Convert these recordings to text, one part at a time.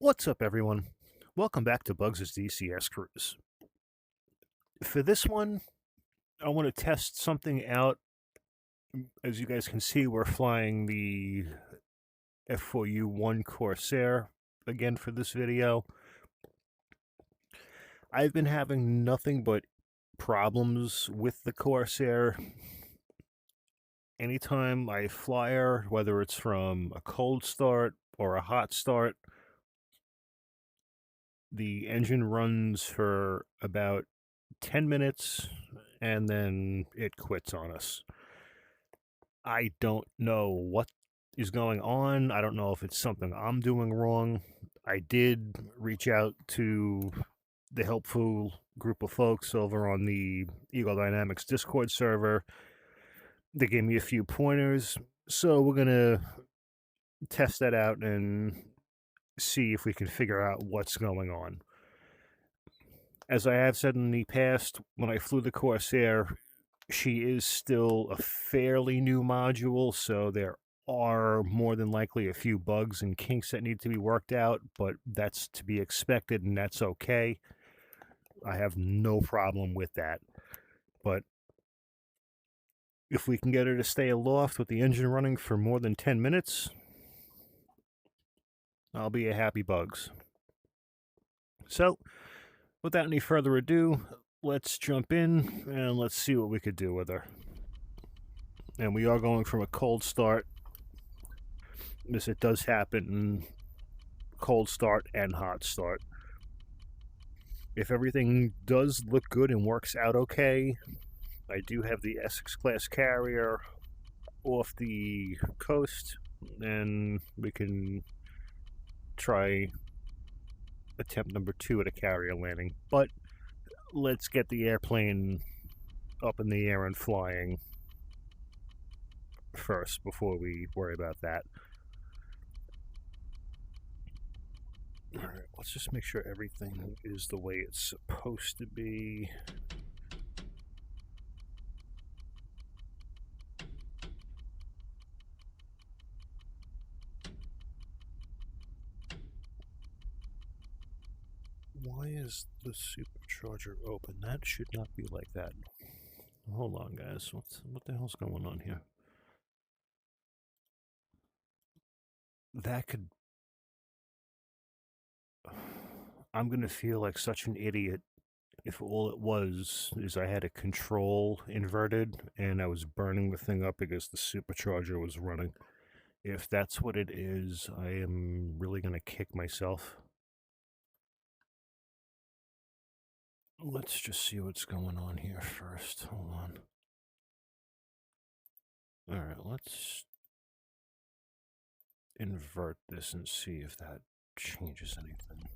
What's up, everyone? Welcome back to Bugs' DCS Cruise. For this one, I want to test something out. As you guys can see, we're flying the F4U1 Corsair again for this video. I've been having nothing but problems with the Corsair. Anytime I fly her, whether it's from a cold start or a hot start, the engine runs for about 10 minutes and then it quits on us. I don't know what is going on. I don't know if it's something I'm doing wrong. I did reach out to the helpful group of folks over on the Eagle Dynamics Discord server. They gave me a few pointers, so we're going to test that out and see if we can figure out what's going on. As I have said in the past, when I flew the Corsair, she is still a fairly new module, so there are more than likely a few bugs and kinks that need to be worked out, but that's to be expected and that's okay. I have no problem with that. But if we can get her to stay aloft with the engine running for more than 10 minutes, I'll be a happy Bugs. So, without any further ado, let's jump in and let's see what we could do with her. And we are going from a cold start. It does happen in cold start and hot start. If everything does look good and works out okay, I do have the Essex class carrier off the coast, and we can try attempt number 2 at a carrier landing. But let's get the airplane up in the air and flying first before we worry about that. Alright, let's just make sure everything is the way it's supposed to be. Why is the supercharger open? That should not be like that. Hold on, guys. What the hell's going on here? That could... I'm going to feel like such an idiot if all it was is I had a control inverted and I was burning the thing up because the supercharger was running. If that's what it is, I am really going to kick myself. Let's just see what's going on here first. Hold on. Alright, let's invert this and see if that changes anything.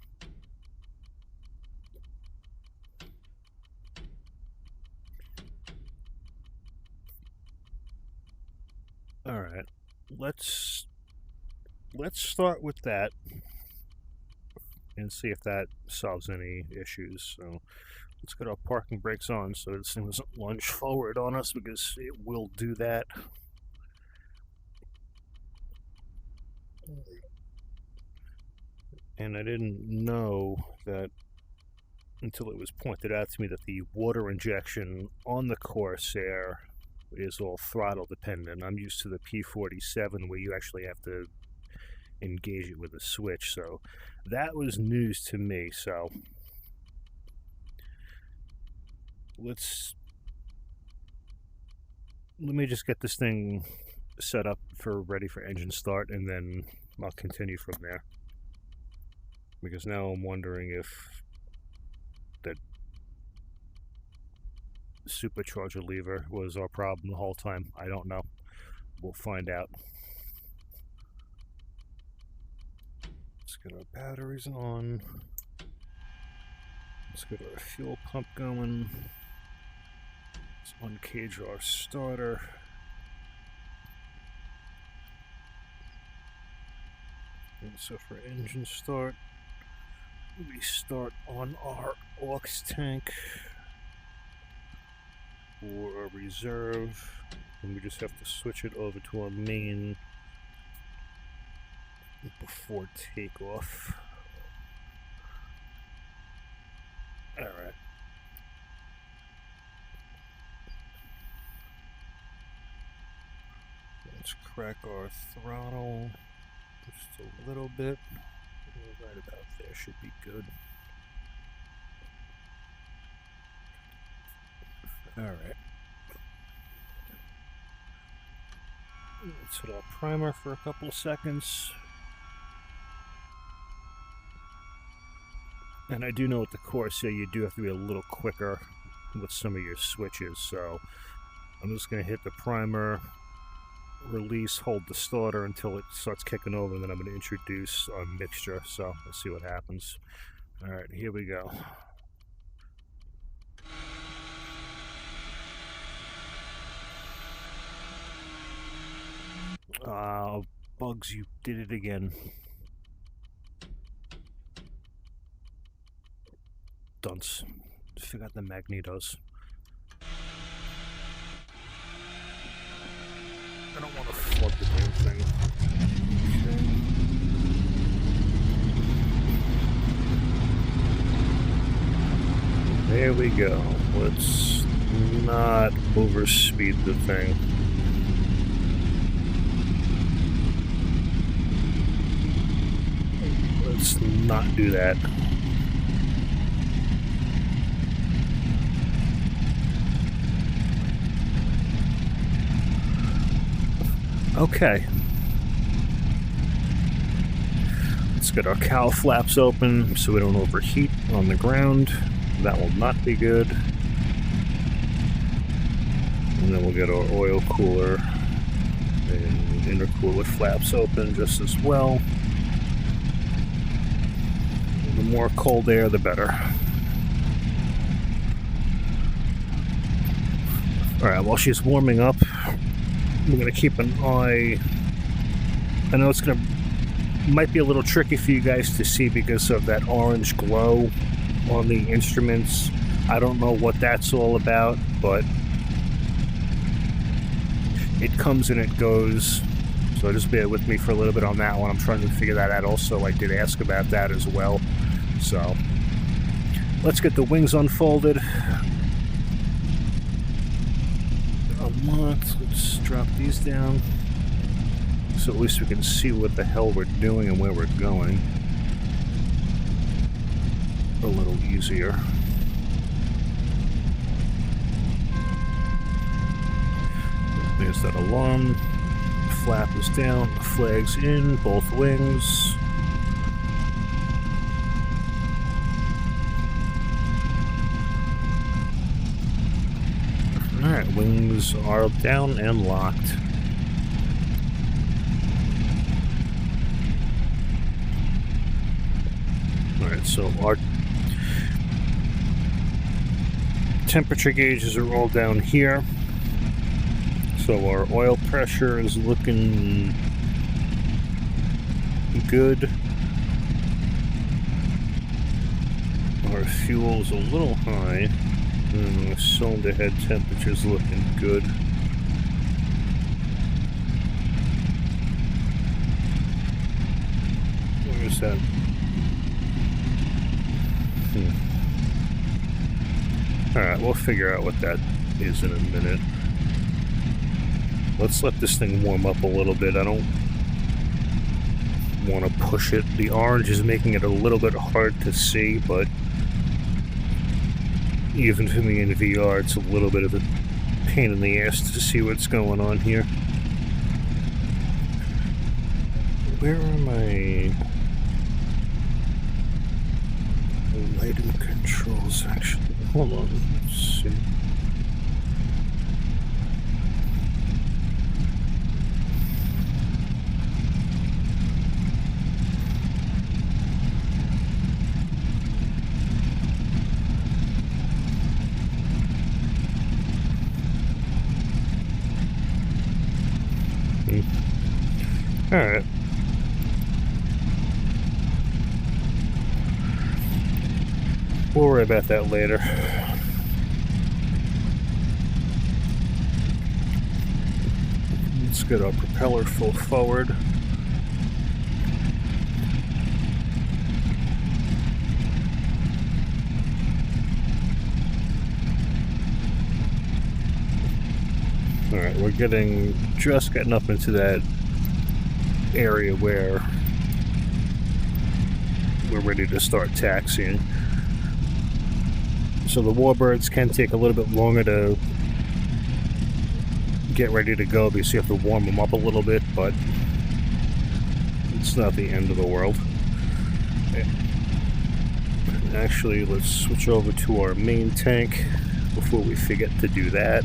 Alright, let's start with that and see if that solves any issues. So let's get our parking brakes on so this thing doesn't lunge forward on us, because it will do that. And I didn't know that until it was pointed out to me that the water injection on the Corsair is all throttle dependent. I'm used to the P47 where you actually have to engage it with a switch, so that was news to me. So let me just get this thing set up for ready for engine start, and then I'll continue from there, because now I'm wondering if that supercharger lever was our problem the whole time. I don't know. We'll find out. Let's get our batteries on. Let's get our fuel pump going. Let's uncage our starter. And so for engine start, we start on our aux tank or a reserve, and we just have to switch it over to our main before takeoff. All right. Let's crack our throttle just a little bit. Right about there should be good. All right. Let's hit our primer for a couple of seconds. And I do know with the Corsair you do have to be a little quicker with some of your switches, so I'm just going to hit the primer, release, hold the starter until it starts kicking over, and then I'm going to introduce our mixture, so let's see what happens. Alright, here we go. Bugs, you did it again. Dunce. Forgot the magnetos. I don't want to flood the damn thing. Okay. There we go. Let's not overspeed the thing. Let's not do that. Okay. Let's get our cowl flaps open so we don't overheat on the ground. That will not be good. And then we'll get our oil cooler and intercooler flaps open just as well. The more cold air, the better. Alright, while she's warming up, we're going to keep an eye. I know it's might be a little tricky for you guys to see because of that orange glow on the instruments. I don't know what that's all about, but it comes and it goes. So just bear with me for a little bit on that one. I'm trying to figure that out also. I did ask about that as well. So let's get the wings unfolded. Let's drop these down so at least we can see what the hell we're doing and where we're going a little easier. There's that alarm. Flap is down, flags in, both wings. Alright, wings are down and locked. Alright, so our temperature gauges are all down here. So our oil pressure is looking good. Our fuel's a little high. And the cylinder head temperature's looking good. Where's that? Alright, we'll figure out what that is in a minute. Let's let this thing warm up a little bit. I don't want to push it. The orange is making it a little bit hard to see, but even for me in VR, it's a little bit of a pain in the ass to see what's going on here. Where are my lighting controls, actually? Hold on, let's see. Alright. We'll worry about that later. Let's get our propeller full forward. Alright, we're just getting up into that area where we're ready to start taxiing. So the warbirds can take a little bit longer to get ready to go because you have to warm them up a little bit, but it's not the end of the world. Actually, let's switch over to our main tank before we forget to do that.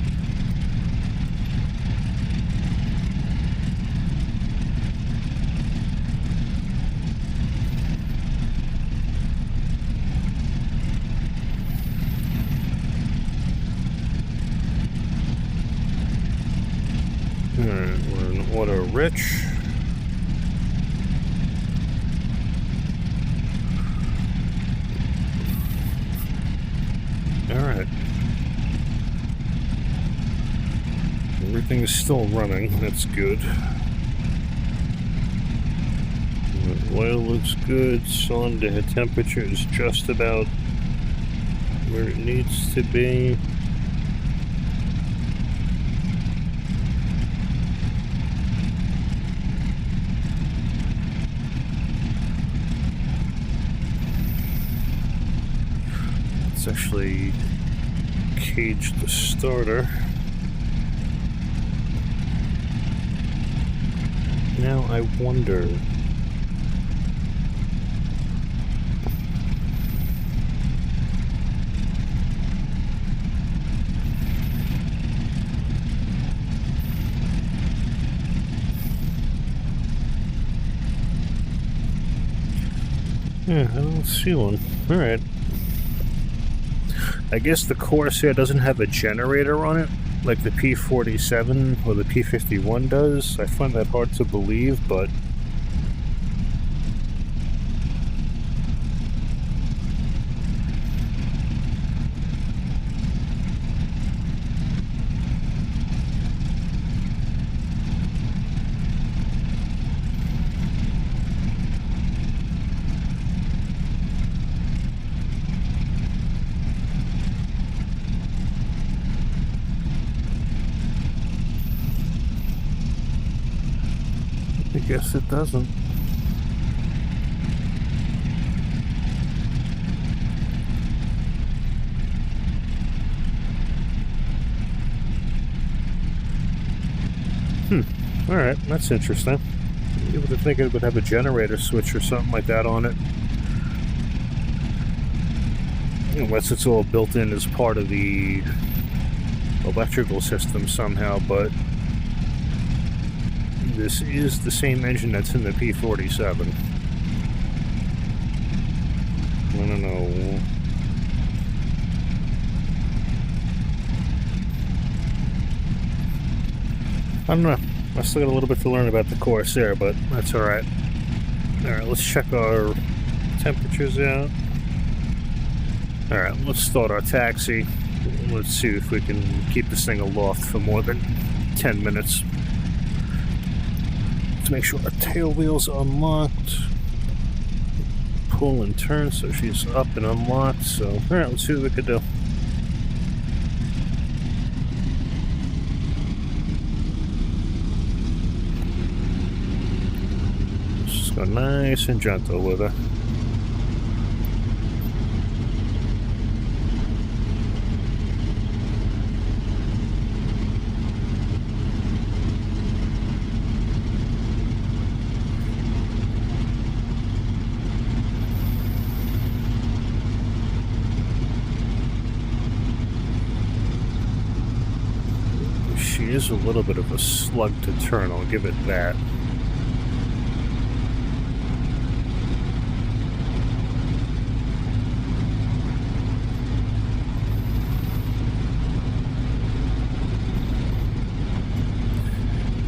Alright, we're in auto rich. Alright. Everything is still running, that's good. The oil looks good, cylinder temperature is just about where it needs to be. Let's actually cage the starter. Now I wonder... Yeah, I don't see one. Alright. I guess the Corsair doesn't have a generator on it, like the P47 or the P51 does. I find that hard to believe, but... I guess it doesn't. Alright, that's interesting. You would think it would have a generator switch or something like that on it. Unless it's all built in as part of the electrical system somehow, but this is the same engine that's in the P47. I don't know. I don't know. I still got a little bit to learn about the Corsair, but that's alright. Alright, let's check our temperatures out. Alright, let's start our taxi. Let's see if we can keep this thing aloft for more than 10 minutes. Let's make sure our tail wheel's unlocked. Pull and turn so she's up and unlocked. So, alright, let's see what we can do. Just go nice and gentle with her. She is a little bit of a slug to turn, I'll give it that.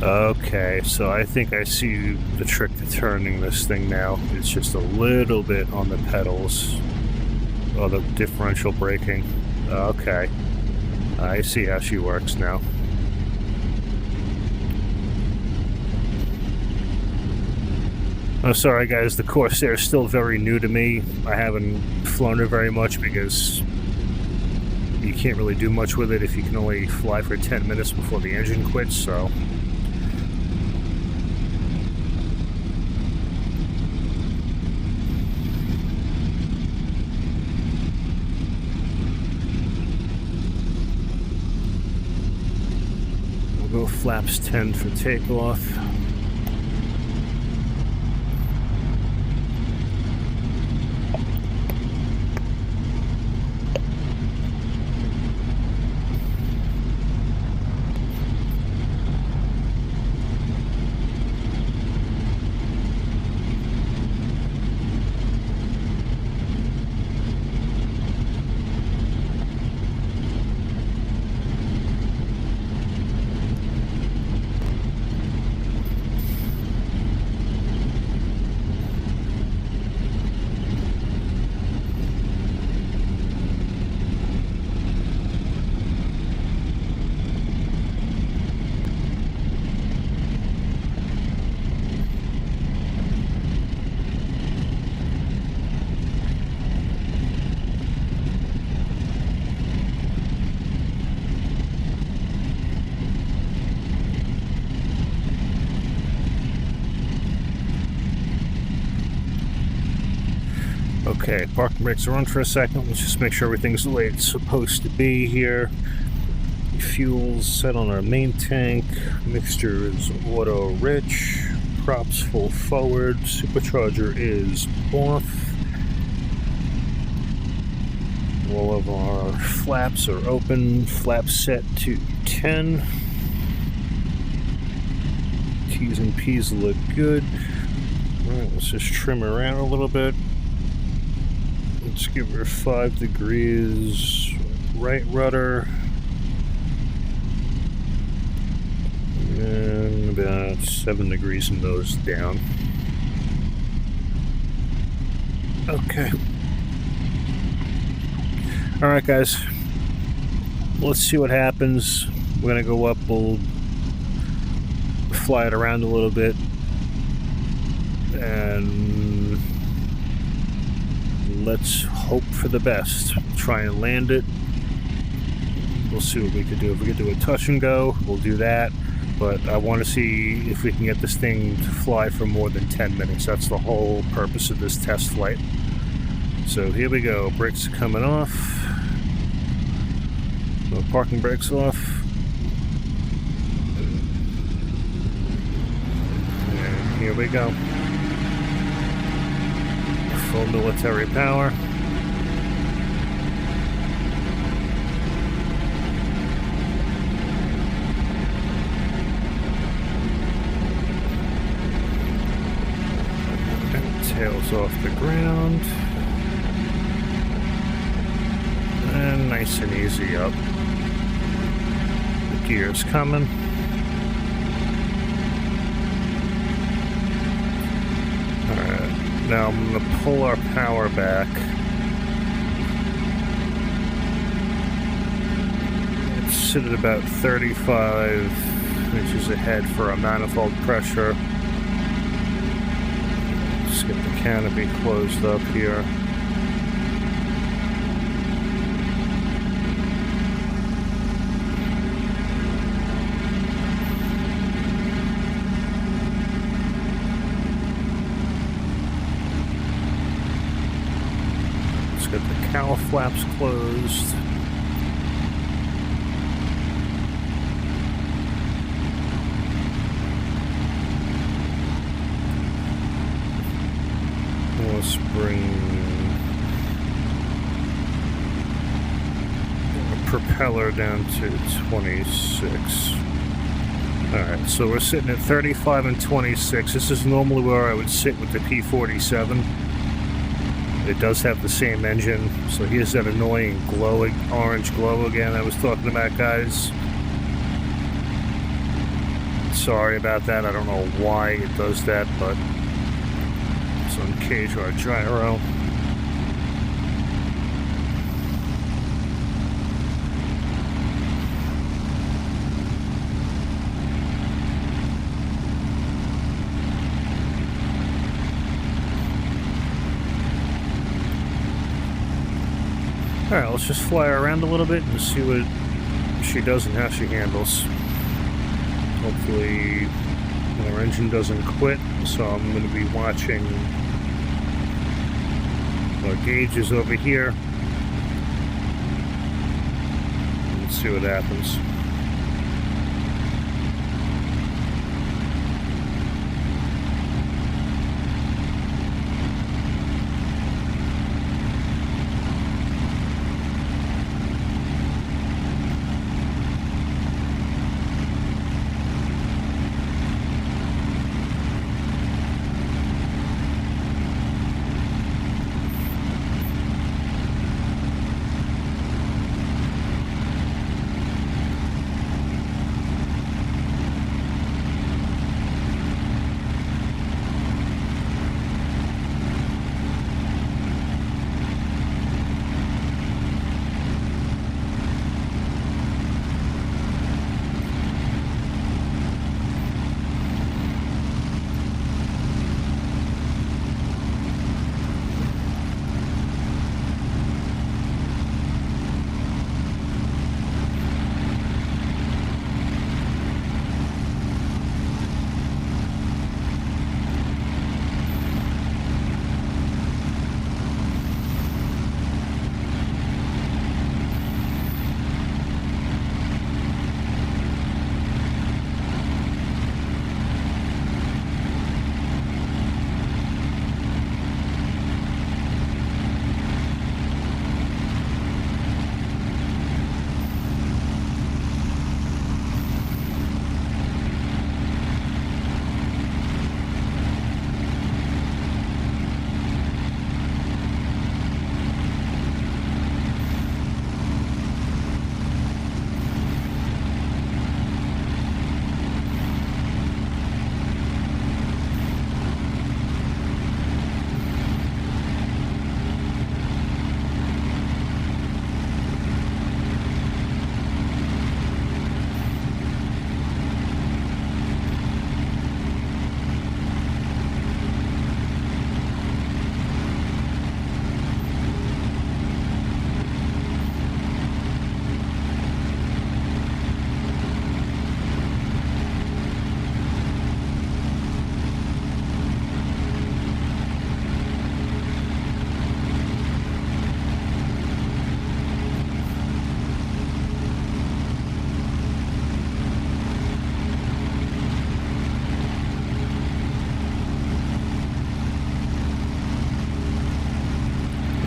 Okay, so I think I see the trick to turning this thing now. It's just a little bit on the pedals. Oh, the differential braking. Okay. I see how she works now. I'm sorry guys, the Corsair is still very new to me. I haven't flown it very much because you can't really do much with it if you can only fly for 10 minutes before the engine quits, so. We'll go flaps 10 for takeoff. Okay, parking brakes are on for a second. Let's just make sure everything's the way it's supposed to be here. Fuel's set on our main tank. Mixture is auto rich. Props full forward. Supercharger is off. All of our flaps are open. Flaps set to 10. T's and P's look good. Alright, let's just trim around a little bit. Let's give her 5 degrees right rudder. And about 7 degrees nose down. Okay. Alright guys. Let's see what happens. We're gonna go up, we'll fly it around a little bit. And let's hope for the best. Try and land it. We'll see what we can do. If we can do a touch and go, we'll do that. But I want to see if we can get this thing to fly for more than 10 minutes. That's the whole purpose of this test flight. So here we go. Brakes are coming off. So parking brakes off. And here we go. Full military power. Tails off the ground. And nice and easy up. The gear's coming. Alright. Now I'm going to pull our power back. Let's sit at about 35 inches ahead for our manifold pressure. Just get the canopy closed up here. Get the cowl flaps closed. Let's bring the propeller down to 26. Alright, so we're sitting at 35 and 26. This is normally where I would sit with the P-47. It does have the same engine, so here's that annoying glowing orange glow again I was talking about, guys. Sorry about that, I don't know why it does that, but let's uncage our gyro. Alright, let's just fly her around a little bit and see what she does and how she handles. Hopefully our engine doesn't quit, so I'm going to be watching our gauges over here. Let's see what happens.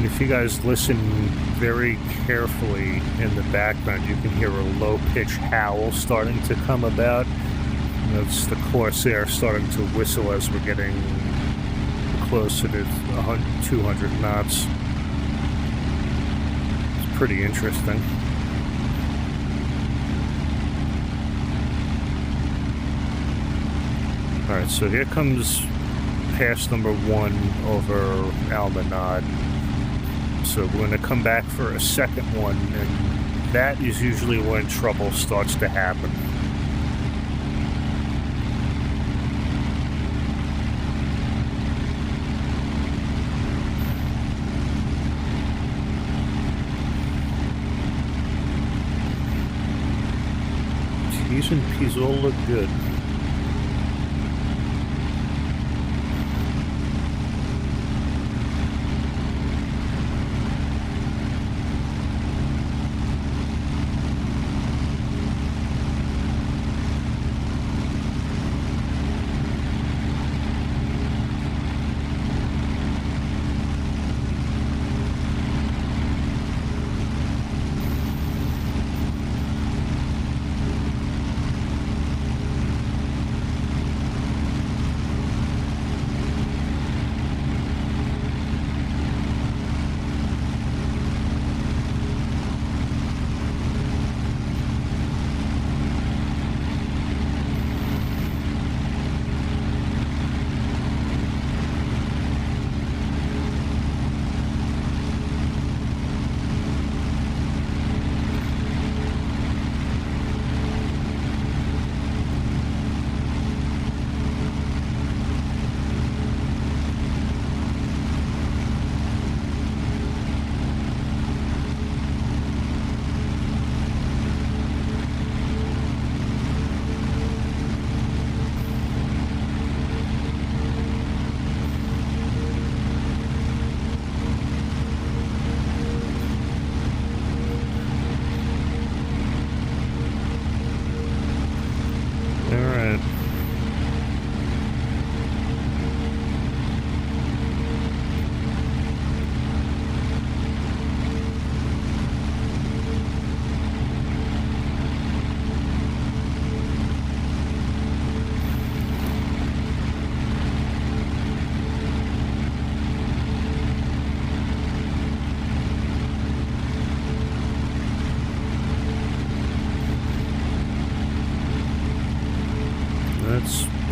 If you guys listen very carefully in the background, you can hear a low-pitched howl starting to come about. That's the Corsair starting to whistle as we're getting closer to 200 knots. It's pretty interesting. Alright, so here comes pass number 1 over Almanad. So we're going to come back for a second one, and that is usually when trouble starts to happen. T's and P's all look good.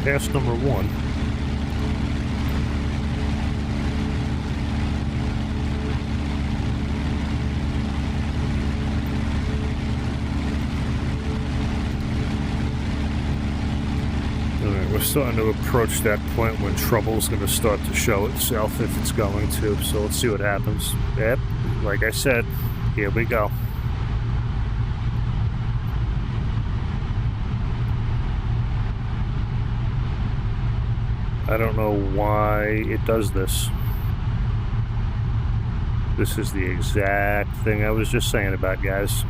Pass number 1. Alright, we're starting to approach that point when trouble's going to start to show itself, if it's going to, so let's see what happens. Yep, like I said, here we go. I don't know why it does this. This is the exact thing I was just saying about, guys.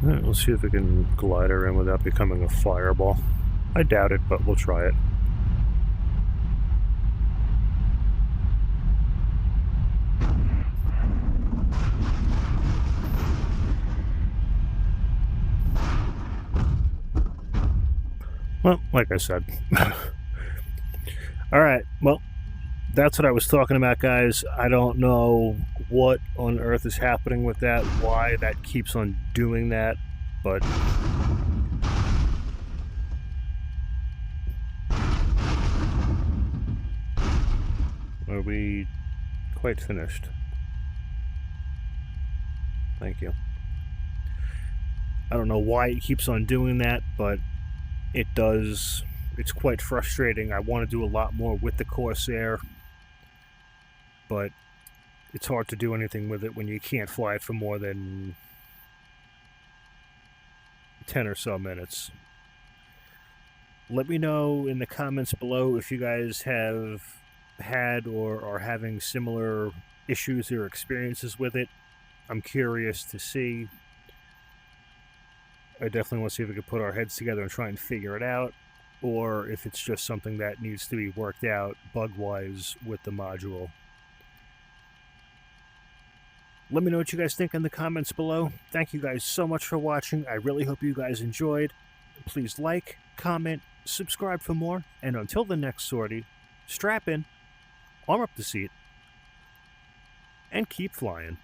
Alright, let's see if we can glide her in without becoming a fireball. I doubt it, but we'll try it. Well, like I said. Alright, well, that's what I was talking about, guys. I don't know what on earth is happening with that, why that keeps on doing that, but are we quite finished? Thank you. I don't know why it keeps on doing that, but it does. It's quite frustrating. I want to do a lot more with the Corsair, but it's hard to do anything with it when you can't fly it for more than 10 or so minutes. Let me know in the comments below if you guys have had or are having similar issues or experiences with it. I'm curious to see. I definitely want to see if we can put our heads together and try and figure it out, or if it's just something that needs to be worked out bug-wise with the module. Let me know what you guys think in the comments below. Thank you guys so much for watching. I really hope you guys enjoyed. Please like, comment, subscribe for more, and until the next sortie, strap in, arm up the seat, and keep flying.